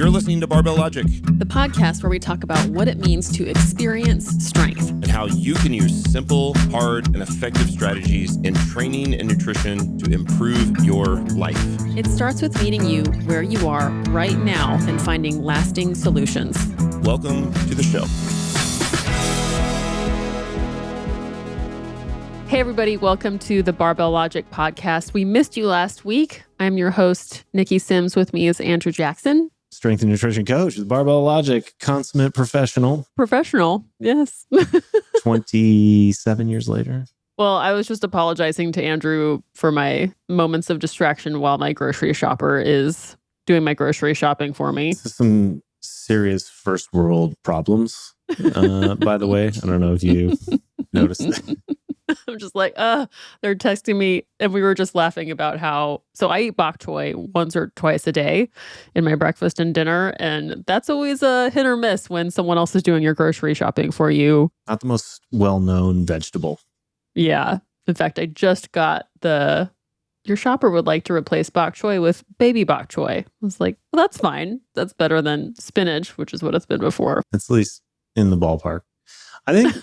You're listening to Barbell Logic, the podcast where we talk about what it means to experience strength and how you can use simple, hard, and effective strategies in training and nutrition to improve your life. It starts with meeting you where you are right now and finding lasting solutions. Welcome to the show. Hey everybody, welcome to the Barbell Logic podcast. We missed you last week. I'm your host, Niki Sims. With me is Andrew Jackson. Strength and nutrition coach with Barbell Logic, consummate professional. Professional, yes. 27 years later. Well, I was just apologizing to Andrew for my moments of distraction while my grocery shopper is doing my grocery shopping for me. This is some serious first world problems, by the way. I don't know if you noticed that. I'm just like, they're texting me. And we were just laughing about how, so I eat bok choy once or twice a day in my breakfast and dinner. And that's always a hit or miss when someone else is doing your grocery shopping for you. Not the most well-known vegetable. Yeah. In fact, I just got your shopper would like to replace bok choy with baby bok choy. I was like, well, that's fine. That's better than spinach, which is what it's been before. It's at least in the ballpark. I think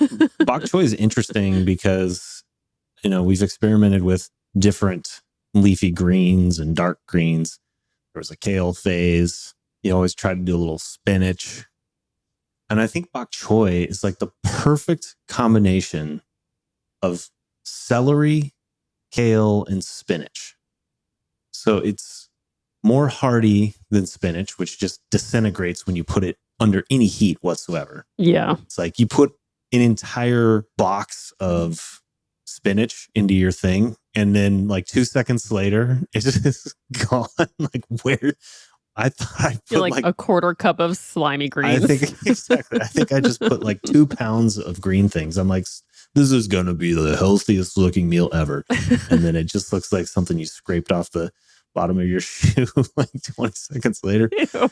bok choy is interesting because, we've experimented with different leafy greens and dark greens. There was a kale phase. You always try to do a little spinach. And I think bok choy is like the perfect combination of celery, kale, and spinach. So it's more hearty than spinach, which just disintegrates when you put it under any heat whatsoever. Yeah. It's like you put an entire box of spinach into your thing, and then like 2 seconds later, it's just gone. Like where I thought I put like a quarter cup of slimy greens. I think exactly. I think I just put like 2 pounds of green things. I'm like, this is going to be the healthiest looking meal ever. And then it just looks like something you scraped off the bottom of your shoe like 20 seconds later. Ew.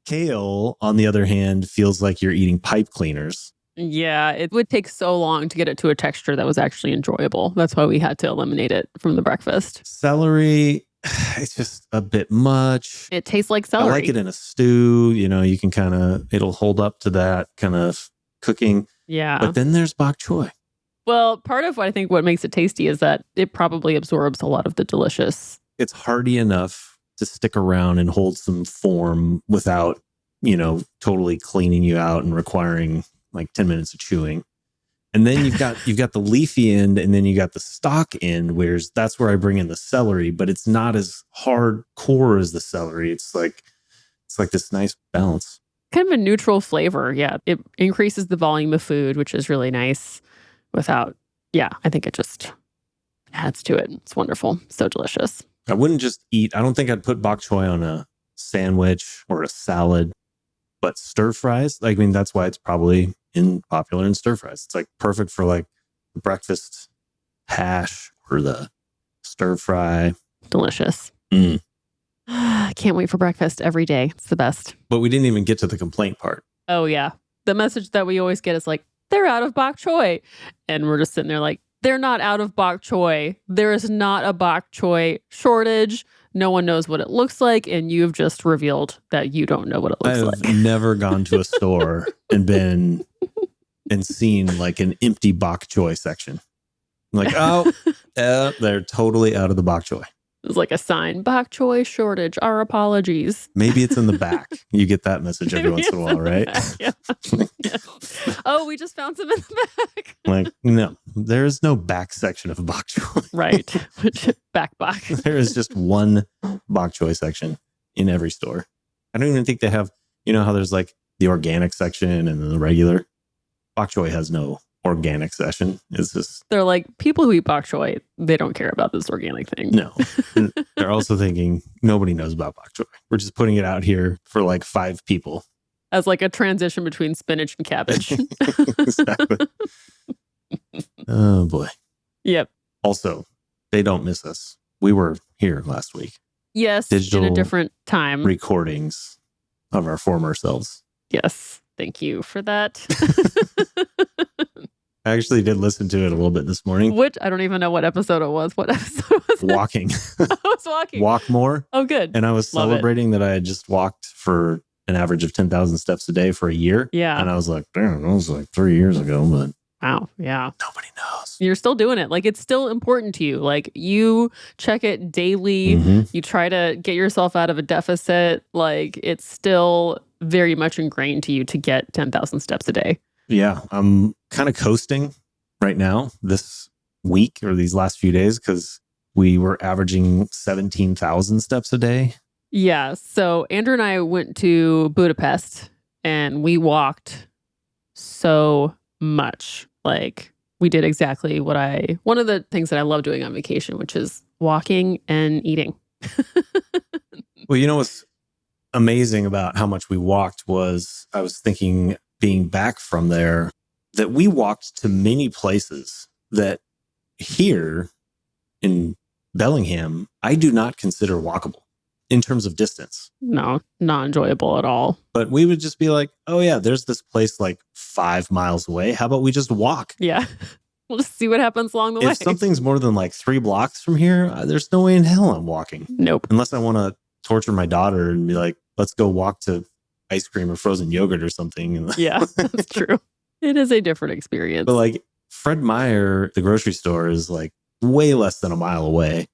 Kale, on the other hand, feels like you're eating pipe cleaners. Yeah, it would take so long to get it to a texture that was actually enjoyable. That's why we had to eliminate it from the breakfast. Celery, it's just a bit much. It tastes like celery. I like it in a stew. You can it'll hold up to that kind of cooking. Yeah. But then there's bok choy. Well, part of what makes it tasty is that it probably absorbs a lot of the delicious. It's hearty enough to stick around and hold some form without, totally cleaning you out and requiring like 10 minutes of chewing. And then you've got the leafy end, and then you got the stalk end, that's where I bring in the celery, but it's not as hardcore as the celery. It's like this nice balance. Kind of a neutral flavor. Yeah. It increases the volume of food, which is really nice I think it just adds to it. It's wonderful. So delicious. I wouldn't just I don't think I'd put bok choy on a sandwich or a salad, but stir fries, that's why it's probably popular in stir fries. It's like perfect for like the breakfast hash or the stir fry. Delicious. Mm. Can't wait for breakfast every day. It's the best. But we didn't even get to the complaint part. Oh yeah. The message that we always get is like, they're out of bok choy. And we're just sitting there like, they're not out of bok choy. There is not a bok choy shortage. No one knows what it looks like. And you've just revealed that you don't know what it looks like. I've never gone to a store and seen like an empty bok choy section. I'm like, they're totally out of the bok choy. It's like a sign, bok choy shortage, our apologies. Maybe it's in the back. You get that message every once in a while, right? Yeah. Oh, we just found some in the back. Like, no, there is no back section of bok choy. Right. Back bok. There is just one bok choy section in every store. I don't even think they have, how there's like the organic section and then the regular. Bok choy has no organic section. It's just, they're like, people who eat bok choy, they don't care about this organic thing. No. They're also thinking nobody knows about bok choy. We're just putting it out here for like 5 people. As like a transition between spinach and cabbage. Exactly. Oh boy. Yep. Also, they don't miss us. We were here last week. Yes. Digital in a different time. Recordings of our former selves. Yes. Thank you for that. I actually did listen to it a little bit this morning. Which, I don't even know what episode it was. What episode was it? Walking. I was walking. Walk more. Oh, good. And I was Love celebrating that I had just walked for an average of 10,000 steps a day for a year. Yeah. And I was like, damn, that was like 3 years ago, but Wow. Yeah. nobody knows. You're still doing it. Like, it's still important to you. Like, you check it daily. Mhm. You try to get yourself out of a deficit. Like, it's still very much ingrained to you to get 10,000 steps a day. Yeah, I'm kind of coasting right now this week or these last few days because we were averaging 17,000 steps a day. Yeah. So Andrew and I went to Budapest and we walked so much. Like, we did exactly one of the things that I love doing on vacation, which is walking and eating. Well, you know what's amazing about how much we walked was I was thinking being back from there that we walked to many places that here in Bellingham, I do not consider walkable in terms of distance. No, not enjoyable at all. But we would just be like, oh yeah, there's this place like 5 miles away. How about we just walk? Yeah. We'll just see what happens along the way. If something's more than like 3 blocks from here, there's no way in hell I'm walking. Nope. Unless I want to torture my daughter and be like, let's go walk to ice cream or frozen yogurt or something. Yeah, that's true. It is a different experience. But like Fred Meyer, the grocery store is like way less than a mile away,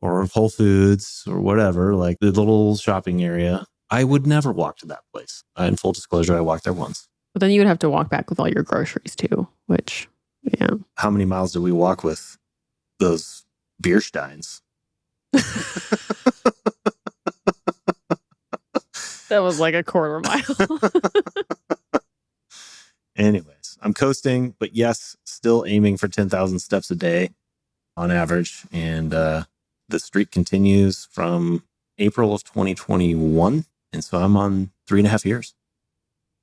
or Whole Foods or whatever, like the little shopping area. I would never walk to that place. In full disclosure, I walked there once. But then you would have to walk back with all your groceries too, which, yeah. How many miles did we walk with those beer steins? That was like a quarter mile. Anyways, I'm coasting, but yes, still aiming for 10,000 steps a day on average. And the streak continues from April of 2021. And so I'm on 3.5 years.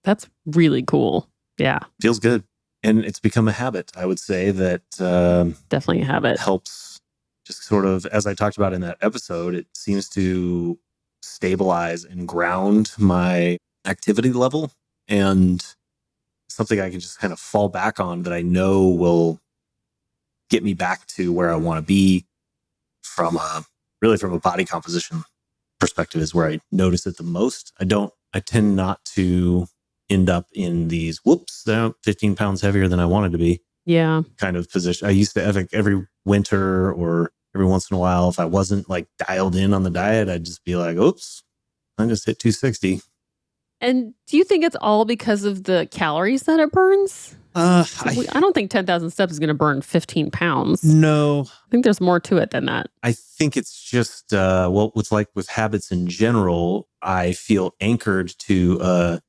That's really cool. Yeah. Feels good. And it's become a habit, I would say, that Definitely a habit. helps just sort of, as I talked about in that episode, it seems to stabilize and ground my activity level and something I can just kind of fall back on that I know will get me back to where I want to be from a body composition perspective is where I notice it the most. I tend not to end up in these, they're 15 pounds heavier than I wanted to be Yeah. kind of position. I used to have every winter or every once in a while, if I wasn't like dialed in on the diet, I'd just be like, oops, I just hit 260. And do you think it's all because of the calories that it burns? I don't think 10,000 steps is going to burn 15 pounds. No, I think there's more to it than that. I think it's just, with habits in general, I feel anchored to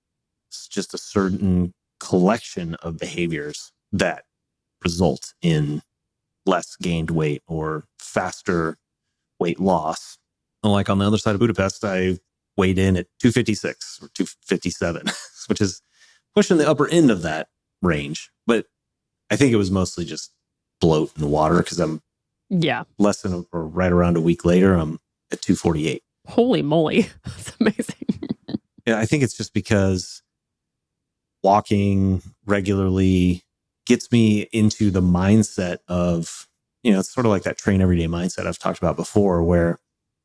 just a certain collection of behaviors that result in less gained weight or faster weight loss. Like on the other side of Budapest, I weighed in at 256 or 257, which is pushing the upper end of that range. But I think it was mostly just bloat and water because I'm less than or right around a week later, I'm at 248. Holy moly. That's amazing. Yeah, I think it's just because walking regularly gets me into the mindset of, it's sort of like that train everyday mindset I've talked about before, where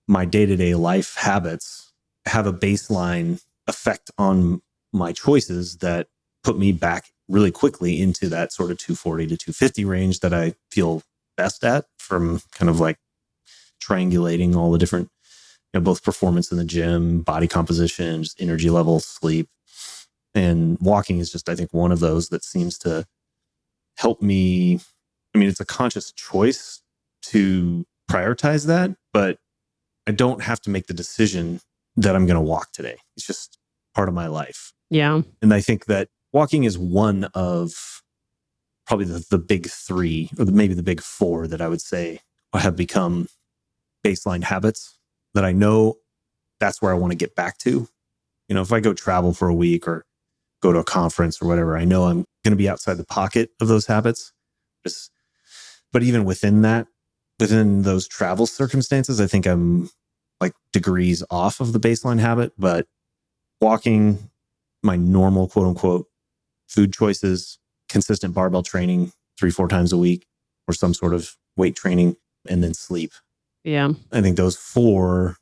my day-to-day life habits have a baseline effect on my choices that put me back really quickly into that sort of 240 to 250 range that I feel best at, from kind of like triangulating all the different, both performance in the gym, body composition, just energy levels, sleep. And walking is just, I think, one of those that seems to help me. I mean, it's a conscious choice to prioritize that, but I don't have to make the decision that I'm going to walk today. It's just part of my life. Yeah. And I think that walking is one of probably the big three, or maybe the big four that I would say have become baseline habits that I know that's where I want to get back to. If I go travel for a week or go to a conference or whatever, I know I'm going to be outside the pocket of those habits. But even within those travel circumstances, I think I'm like degrees off of the baseline habit. But walking, my normal quote unquote food choices, consistent barbell training 3-4 times a week, or some sort of weight training, and then sleep. Yeah. I think those 4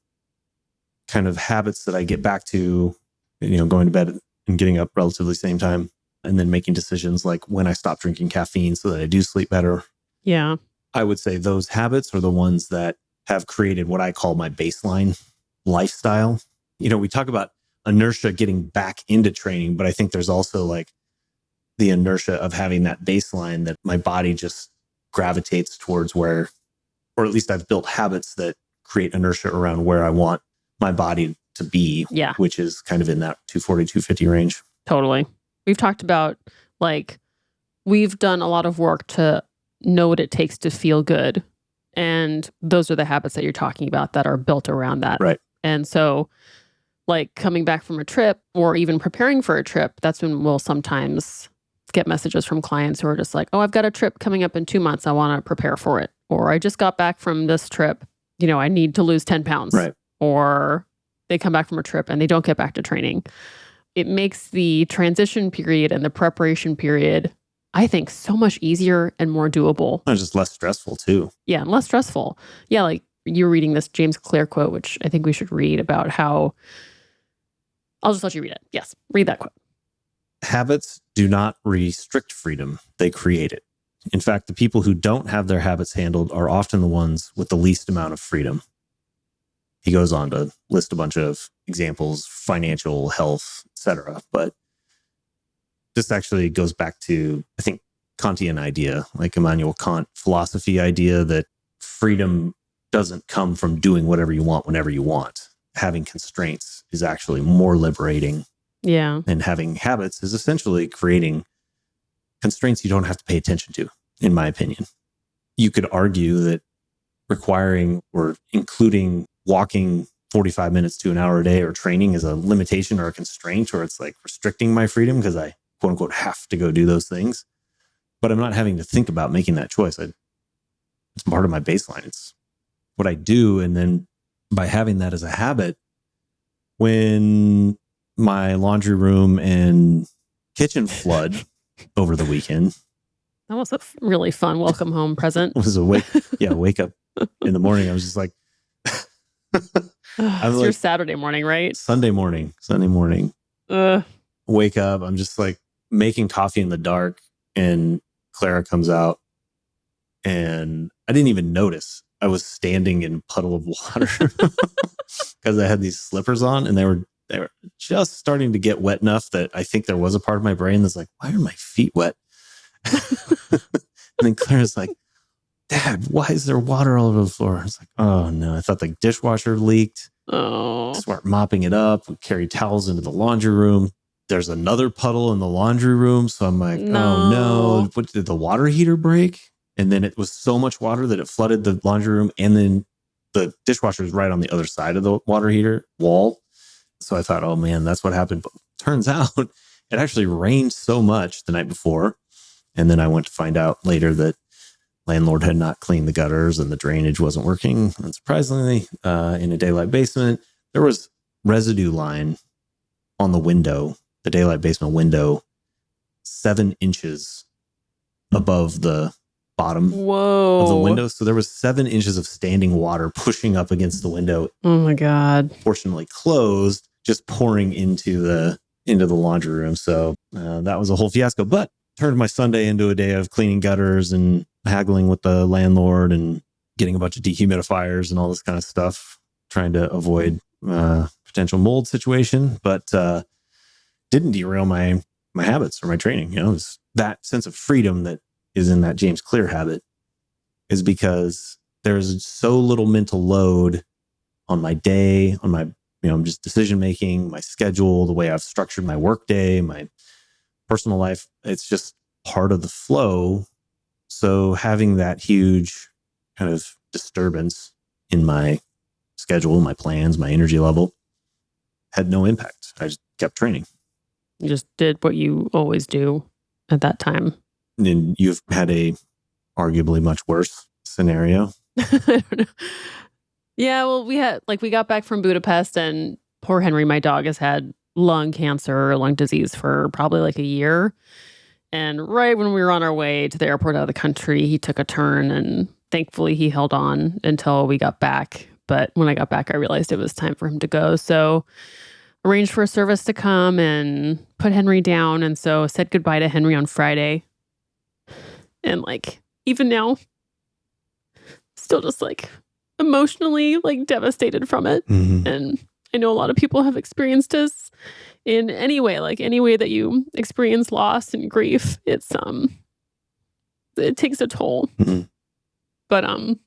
kind of habits that I get back to going to bed and getting up relatively same time, and then making decisions like when I stop drinking caffeine so that I do sleep better. Yeah. I would say those habits are the ones that have created what I call my baseline lifestyle. We talk about inertia getting back into training, but I think there's also like the inertia of having that baseline that my body just gravitates towards where, or at least I've built habits that create inertia around where I want my body to be, Yeah. which is kind of in that 240, 250 range. Totally. We've talked about we've done a lot of work to know what it takes to feel good. And those are the habits that you're talking about that are built around that. Right. And so coming back from a trip or even preparing for a trip, that's when we'll sometimes get messages from clients who are just like, oh, I've got a trip coming up in 2 months. I want to prepare for it. Or I just got back from this trip. I need to lose 10 pounds. Right. Or they come back from a trip and they don't get back to training. It makes the transition period and the preparation period, I think, so much easier and more doable. And just less stressful too. Yeah, and less stressful. Yeah, like you're reading this James Clear quote, which I think we should read about how... I'll just let you read it. Yes, read that quote. Habits do not restrict freedom. They create it. In fact, the people who don't have their habits handled are often the ones with the least amount of freedom. He goes on to list a bunch of examples, financial, health, etc. But this actually goes back to, I think, Kantian idea, like Immanuel Kant philosophy idea that freedom doesn't come from doing whatever you want whenever you want. Having constraints is actually more liberating. Yeah. And having habits is essentially creating constraints you don't have to pay attention to, in my opinion. You could argue that requiring or including walking 45 minutes to an hour a day or training is a limitation or a constraint, or it's like restricting my freedom because I quote unquote have to go do those things. But I'm not having to think about making that choice. It's part of my baseline. It's what I do. And then by having that as a habit, when my laundry room and kitchen flood over the weekend. That was a really fun welcome home present. It was a wake up in the morning. I was just like, it's your Saturday morning, right? Sunday morning. Wake up. I'm just like making coffee in the dark, and Clara comes out, and I didn't even notice. I was standing in a puddle of water because I had these slippers on, and they were just starting to get wet enough that I think there was a part of my brain that's like, why are my feet wet? And then Clara's like, Dad, why is there water all over the floor? I was like, oh no, I thought the dishwasher leaked. Oh. Start mopping it up. We carry towels into the laundry room. There's another puddle in the laundry room. So I'm like, oh no, what, did the water heater break? And then it was so much water that it flooded the laundry room. And then the dishwasher is right on the other side of the water heater wall. So I thought, oh man, that's what happened. But turns out it actually rained so much the night before. And then I went to find out later that landlord had not cleaned the gutters and the drainage wasn't working. And surprisingly, in a daylight basement, there was residue line on the window, the daylight basement window, 7 inches above the bottom of the window. So there was 7 inches of standing water pushing up against the window. Oh my God. Fortunately closed, just pouring into the laundry room. So that was a whole fiasco, but turned my Sunday into a day of cleaning gutters and haggling with the landlord and getting a bunch of dehumidifiers and all this kind of stuff, trying to avoid potential mold situation, but didn't derail my habits or my training. It was that sense of freedom that is in that James Clear habit, is because there's so little mental load on my day, on my, just decision making, my schedule, the way I've structured my work day, my personal life. It's just part of the flow. So having that huge kind of disturbance in my schedule, my plans, my energy level had no impact. I just kept training. You just did what you always do at that time. And you've had a arguably much worse scenario. I don't know. Yeah, well, we got back from Budapest, and poor Henry, my dog, has had lung cancer or lung disease for probably like a year. And right when we were on our way to the airport out of the country, he took a turn, and thankfully he held on until we got back. But when I got back, I realized it was time for him to go. So arranged for a service to come and put Henry down. And so said goodbye to Henry on Friday. And like, even now, still just like emotionally like devastated from it. Mm-hmm. And I know a lot of people have experienced this in any way, like any way that you experience loss and grief. It takes a toll. Mm-hmm. But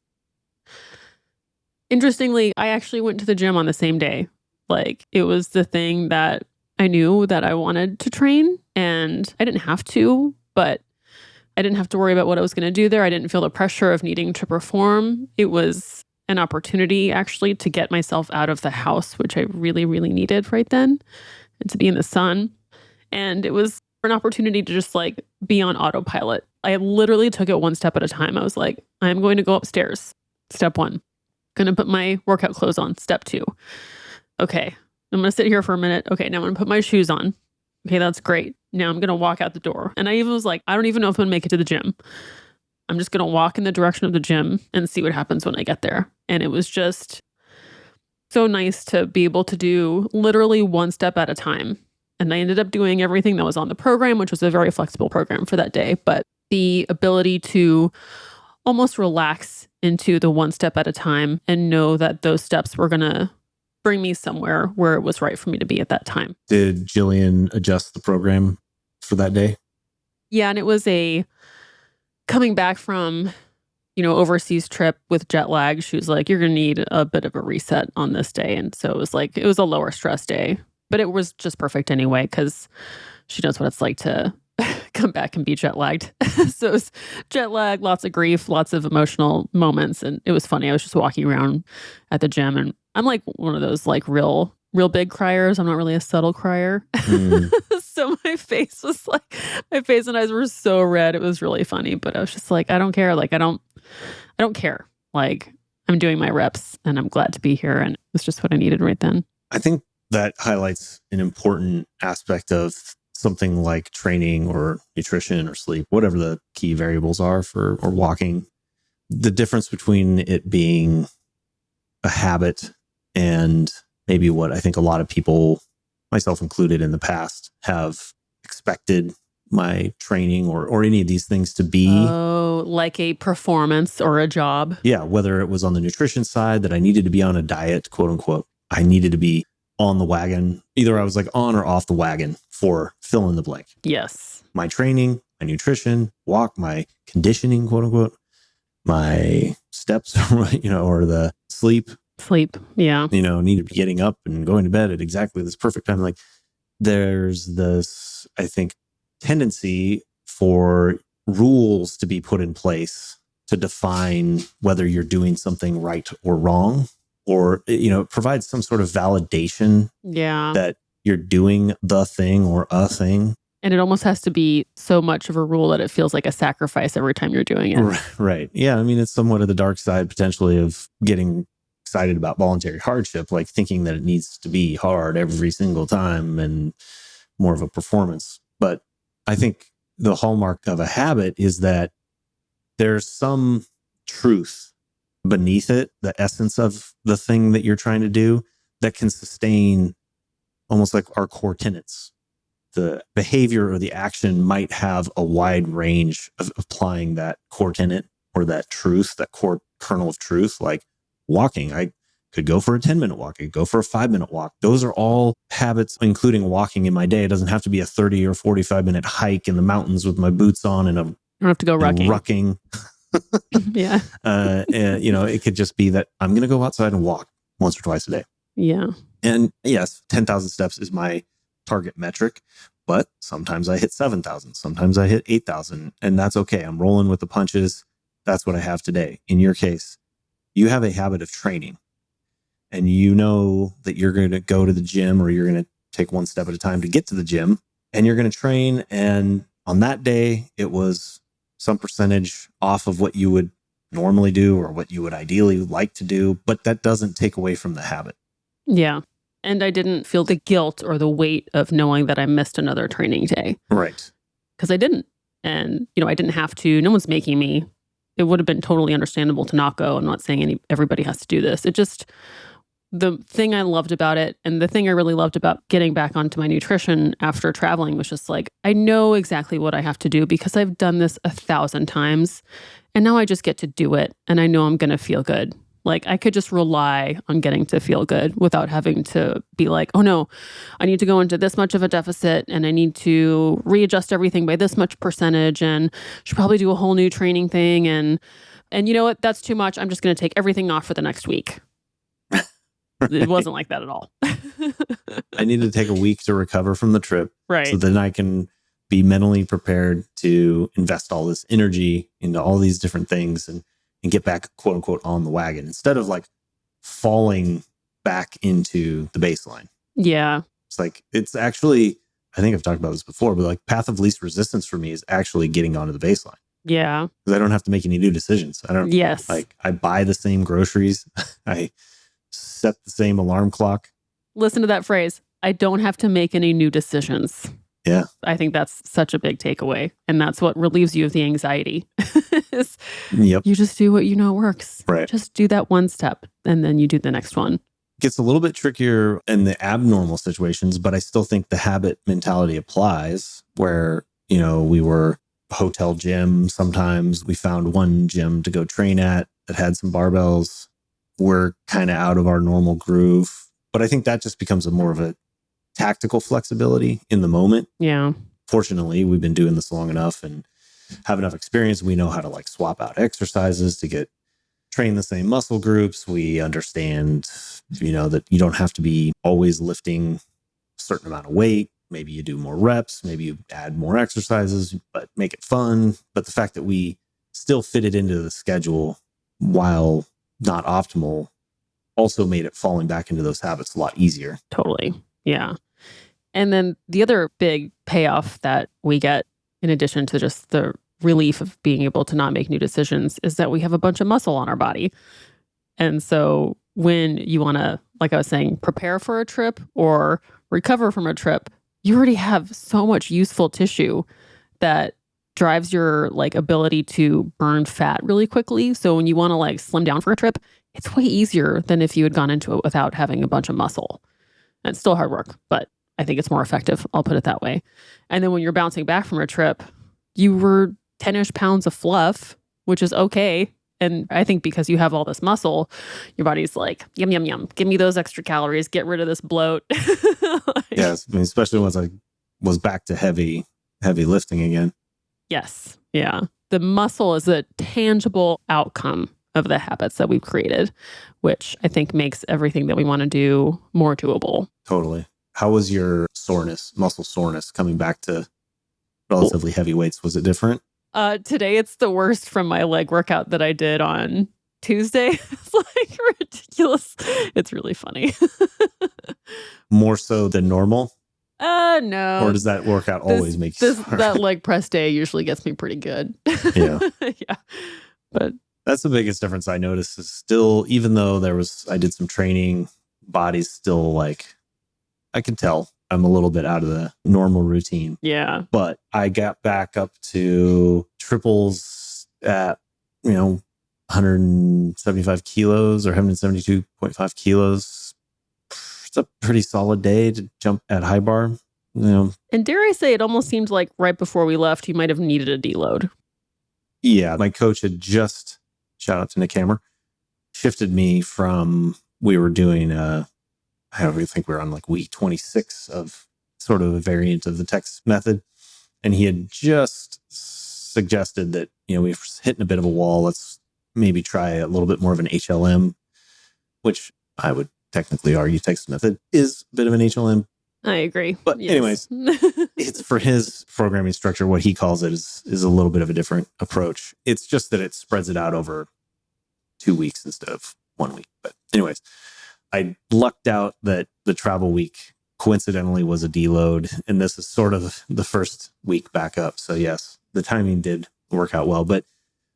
interestingly, I actually went to the gym on the same day. Like, it was the thing that I knew that I wanted to train, and I didn't have to, but I didn't have to worry about what I was going to do there. I didn't feel the pressure of needing to perform. It was an opportunity actually to get myself out of the house, which I really, really needed right then, and to be in the sun. And it was an opportunity to just like be on autopilot. I literally took it one step at a time. I was like, I'm going to go upstairs. Step 1. Going to put my workout clothes on. Step 2. Okay, I'm going to sit here for a minute. Okay, now I'm going to put my shoes on. Okay, that's great. Now I'm going to walk out the door. And I even was like, I don't even know if I'm going to make it to the gym. I'm just going to walk in the direction of the gym and see what happens when I get there. And it was just so nice to be able to do literally one step at a time. And I ended up doing everything that was on the program, which was a very flexible program for that day. But the ability to almost relax into the one step at a time and know that those steps were going to bring me somewhere where it was right for me to be at that time. Did Jillian adjust the program for that day? Yeah, and it was a coming back from, overseas trip with jet lag. She was like, you're going to need a bit of a reset on this day. And so it was a lower stress day, but it was just perfect anyway, because she knows what it's like to come back and be jet lagged. So it was jet lag, lots of grief, lots of emotional moments. And it was funny. I was just walking around at the gym, and I'm like one of those like real big criers. I'm not really a subtle crier. So my face and eyes were so red. It was really funny, but I was just like, I don't care. Like, I don't care. Like, I'm doing my reps and I'm glad to be here. And it was just what I needed right then. I think that highlights an important aspect of something like training or nutrition or sleep, whatever the key variables are or walking. The difference between it being a habit and maybe what I think a lot of people, myself included in the past, have expected my training or any of these things to be. Oh, like a performance or a job. Yeah, whether it was on the nutrition side that I needed to be on a diet, quote unquote. I needed to be on the wagon. Either I was like on or off the wagon for fill in the blank. Yes. My training, my nutrition, walk, my conditioning, quote unquote, my steps, or the sleep. Sleep. Yeah. Need to be getting up and going to bed at exactly this perfect time. Like, there's this, I think, tendency for rules to be put in place to define whether you're doing something right or wrong, or, it provides some sort of validation that you're doing the thing or a thing. And it almost has to be so much of a rule that it feels like a sacrifice every time you're doing it. Right. Yeah. I mean, it's somewhat of the dark side potentially of getting excited about voluntary hardship, like thinking that it needs to be hard every single time and more of a performance. But I think the hallmark of a habit is that there's some truth beneath it, the essence of the thing that you're trying to do, that can sustain almost like our core tenets. The behavior or the action might have a wide range of applying that core tenet or that truth, that core kernel of truth. Like walking, I could go for a 10-minute walk. I could go for a 5-minute walk. Those are all habits, including walking in my day. It doesn't have to be a 30 or 45-minute hike in the mountains with my boots on and I don't have to go rucking. Yeah. It could just be that I'm going to go outside and walk once or twice a day. Yeah. And yes, 10,000 steps is my target metric, but sometimes I hit 7,000, sometimes I hit 8,000, and that's okay. I'm rolling with the punches. That's what I have today. In your case, you have a habit of training, and you know that you're going to go to the gym, or you're going to take one step at a time to get to the gym, and you're going to train. And on that day, it was some percentage off of what you would normally do or what you would ideally like to do, but that doesn't take away from the habit. Yeah. And I didn't feel the guilt or the weight of knowing that I missed another training day. Right. Because I didn't. And, I didn't have to. No one's making me. It would have been totally understandable to not go. I'm not saying everybody has to do this. It just the thing I loved about it, and the thing I really loved about getting back onto my nutrition after traveling, was just like, I know exactly what I have to do because I've done this 1,000 times. And now I just get to do it. And I know I'm going to feel good. Like, I could just rely on getting to feel good without having to be like, oh no, I need to go into this much of a deficit and I need to readjust everything by this much percentage and should probably do a whole new training thing. And you know what? That's too much. I'm just going to take everything off for the next week. It wasn't like that at all. I need to take a week to recover from the trip. Right. So then I can be mentally prepared to invest all this energy into all these different things and get back, quote unquote, on the wagon instead of like falling back into the baseline. Yeah. It's like, it's actually, I think I've talked about this before, but like path of least resistance for me is actually getting onto the baseline. Yeah. Because I don't have to make any new decisions. I don't, Yes. like, I buy the same groceries. I set the same alarm clock. Listen to that phrase. I don't have to make any new decisions. Yeah. I think that's such a big takeaway. And that's what relieves you of the anxiety. Yep. You just do what you know works. Right. Just do that one step and then you do the next one. Gets a little bit trickier in the abnormal situations, but I still think the habit mentality applies where, you know, we were hotel gym. Sometimes we found one gym to go train at that had some barbells. We're kind of out of our normal groove. But I think that just becomes more of a tactical flexibility in the moment. Yeah. Fortunately, we've been doing this long enough and have enough experience. We know how to like swap out exercises to get train the same muscle groups. We understand, you know, that you don't have to be always lifting a certain amount of weight. Maybe you do more reps, maybe you add more exercises, but make it fun. But the fact that we still fit it into the schedule while not optimal also made it falling back into those habits a lot easier. Totally. Yeah. And then the other big payoff that we get, in addition to just the relief of being able to not make new decisions, is that we have a bunch of muscle on our body. And so when you want to, like I was saying, prepare for a trip or recover from a trip, you already have so much useful tissue that drives your like ability to burn fat really quickly. So when you want to like slim down for a trip, it's way easier than if you had gone into it without having a bunch of muscle. And it's still hard work, but I think it's more effective. I'll put it that way. And then when you're bouncing back from a trip, you were 10-ish pounds of fluff, which is okay. And I think because you have all this muscle, your body's like, yum, yum, yum. Give me those extra calories. Get rid of this bloat. Yes. I mean, especially once I was back to heavy lifting again. Yes. Yeah. The muscle is a tangible outcome of the habits that we've created, which I think makes everything that we want to do more doable. Totally. How was your muscle soreness coming back to relatively heavy weights? Was it different? Today it's the worst from my leg workout that I did on Tuesday. It's like ridiculous. It's really funny. More so than normal? No. Or does that workout always make you sore? That leg press day usually gets me pretty good. Yeah. Yeah. But that's the biggest difference I noticed is still, even though I did some training, body's still like, I can tell I'm a little bit out of the normal routine. yeah. But I got back up to triples at, 175 kilos or 172.5 kilos. It's a pretty solid day to jump at high bar. And dare I say, it almost seemed like right before we left, you might have needed a deload. Yeah, my coach had just, shout out to Nick Hammer, shifted me from, we were doing, I don't think we were on like week 26 of sort of a variant of the Texas method. And he had just suggested that, we were hitting a bit of a wall. Let's maybe try a little bit more of an HLM, which I would technically argue Texas method is a bit of an HLM. I agree. But anyways, it's for his programming structure. What he calls it is a little bit of a different approach. It's just that it spreads it out over 2 weeks instead of 1 week. But anyways, I lucked out that the travel week coincidentally was a deload. And this is sort of the first week back up. So yes, the timing did work out well. But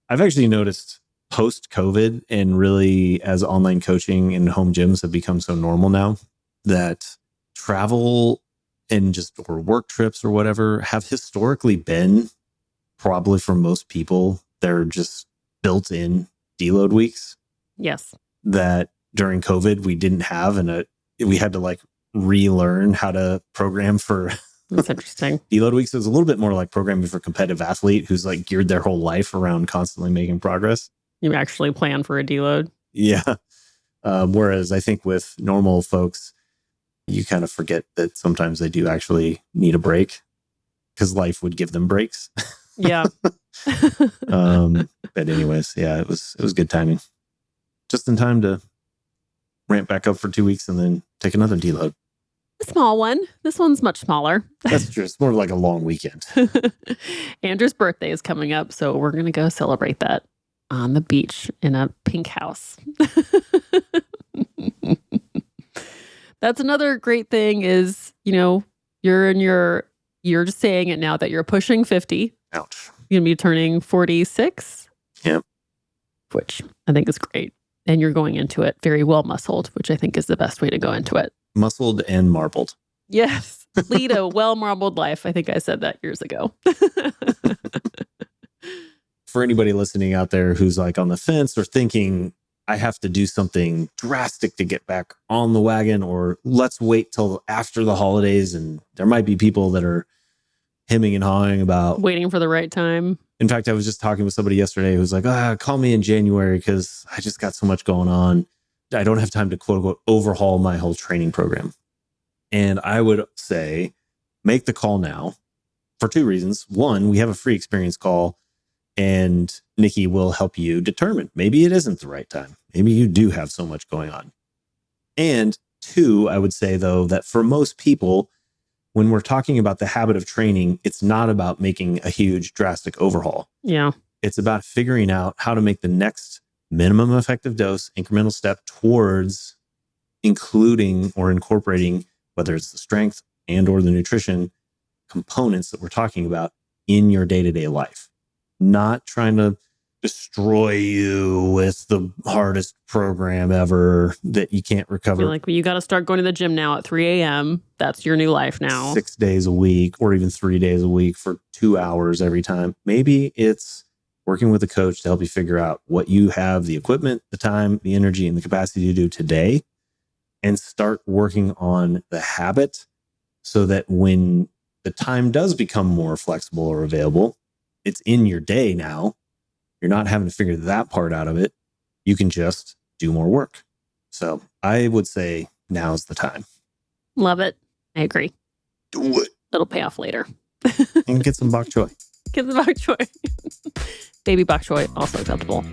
I've actually noticed post-COVID and really as online coaching and home gyms have become so normal now that travel and or work trips or whatever have historically been probably for most people, they're just built in deload weeks. Yes. That during COVID we didn't have, and we had to like relearn how to program for That's interesting. deload weeks. So it was a little bit more like programming for a competitive athlete who's like geared their whole life around constantly making progress. You actually plan for a deload. Yeah. Whereas I think with normal folks, you kind of forget that sometimes they do actually need a break because life would give them breaks. Yeah. But anyways, yeah, it was good timing. Just in time to ramp back up for 2 weeks and then take another deload. A small one. This one's much smaller. That's true. It's more like a long weekend. Andrew's birthday is coming up, so we're going to go celebrate that on the beach in a pink house. That's another great thing is, you're just saying it now that you're pushing 50. Ouch. You're going to be turning 46. Yep. Which I think is great. And you're going into it very well muscled, which I think is the best way to go into it. Muscled and marbled. Yes. Lead a well-marbled life. I think I said that years ago. For anybody listening out there who's like on the fence or thinking, I have to do something drastic to get back on the wagon, or let's wait till after the holidays. And there might be people that are hemming and hawing about waiting for the right time. In fact, I was just talking with somebody yesterday who was like, call me in January because I just got so much going on. I don't have time to quote unquote overhaul my whole training program. And I would say, make the call now for 2 reasons. One, we have a free experience call and Niki will help you determine maybe it isn't the right time. Maybe you do have so much going on. And 2, I would say though, that for most people, when we're talking about the habit of training, it's not about making a huge drastic overhaul. Yeah. It's about figuring out how to make the next minimum effective dose incremental step towards including or incorporating, whether it's the strength and or the nutrition components that we're talking about in your day-to-day life. Not trying to destroy you with the hardest program ever that you can't recover. You're like, well, you got to start going to the gym now at 3 a.m. That's your new life now. 6 days a week or even 3 days a week for 2 hours every time. Maybe it's working with a coach to help you figure out what you have, the equipment, the time, the energy, and the capacity to do today, and start working on the habit so that when the time does become more flexible or available, it's in your day now. You're not having to figure that part out of it. You can just do more work. So I would say now's the time. Love it. I agree. Do it. It'll pay off later. And get some bok choy. Get the bok choy. Baby bok choy, also acceptable.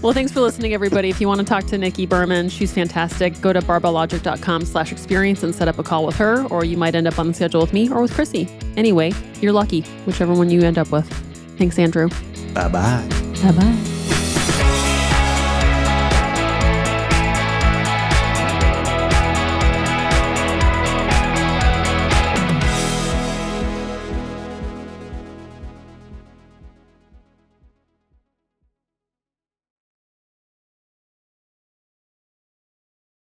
Well, thanks for listening, everybody. If you want to talk to Niki Berman, she's fantastic. Go to barbelllogic.com/experience and set up a call with her, or you might end up on the schedule with me or with Chrissy. Anyway, you're lucky, whichever one you end up with. Thanks, Andrew. Bye-bye. Bye-bye.